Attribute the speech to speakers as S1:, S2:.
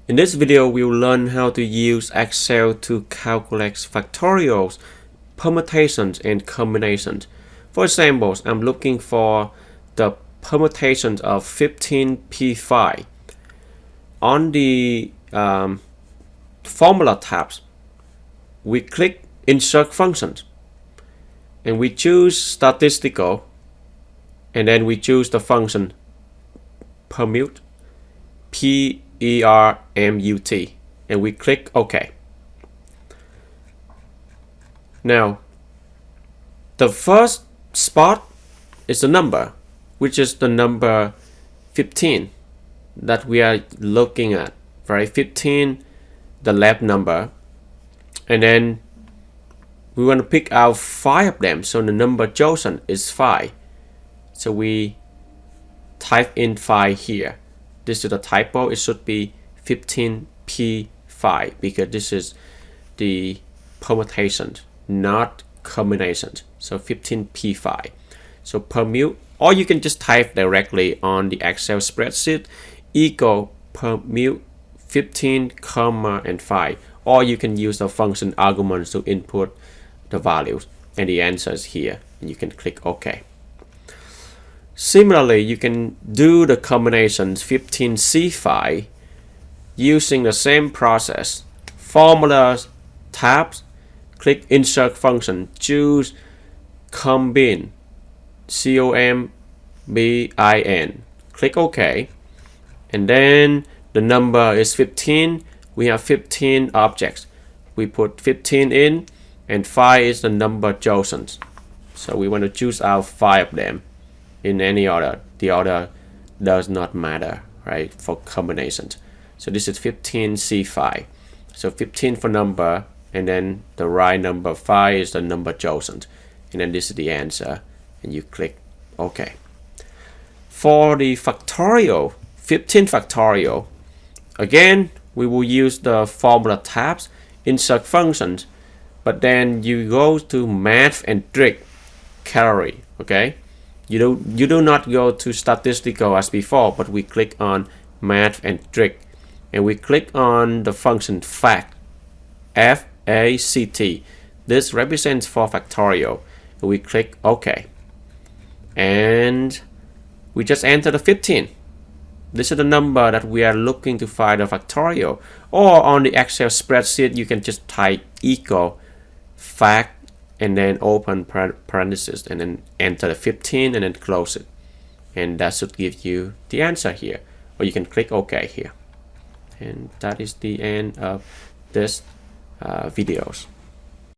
S1: In this video, we'll learn how to use Excel to calculate factorials, permutations, and combinations. For example, I'm looking for the permutations of 15p5. On the formula tabs, we click Insert Functions, and we choose Statistical, and then we choose the function Permute, P-E-R-M-U-T, and we click OK. Now, the first spot is the number, which is the number 15 that we are looking at, right? 15, the left number, and then we want to pick out 5 of them, so the number chosen is 5. So we type in 5 here. This is a typo. It should be 15p5 because this is the permutation, not combination. So 15p5. So permute, or you can just type directly on the Excel spreadsheet equal permute 15, comma, and 5. Or you can use the function arguments to input the values, and the answer is here, and you can click OK. Similarly, you can do the combinations 15c5 using the same process. Formulas, tabs, click Insert Function, choose Combine, C-O-M-B-I-N, click OK, and then the number is 15. We have 15 objects. We put 15 in, and 5 is the number chosen. So we want to choose out 5 of them in any order. The order does not matter, right, for combinations. So this is 15c5. So 15 for number, and then the right number 5 is the number chosen. And then this is the answer, and you click OK. For the factorial, 15 factorial, again, we will use the formula tabs, insert functions, but then you go to math and trick calorie, okay? You do not go to statistical as before, but we click on math and trick, and we click on the function fact, F-A-C-T. This represents for factorial. We click OK, and we just enter the 15. This is the number that we are looking to find the factorial. Or on the Excel spreadsheet, you can just type equal fact and then open parentheses and then enter the 15 and then close it. And that should give you the answer here. Or you can click OK here. And that is the end of this videos.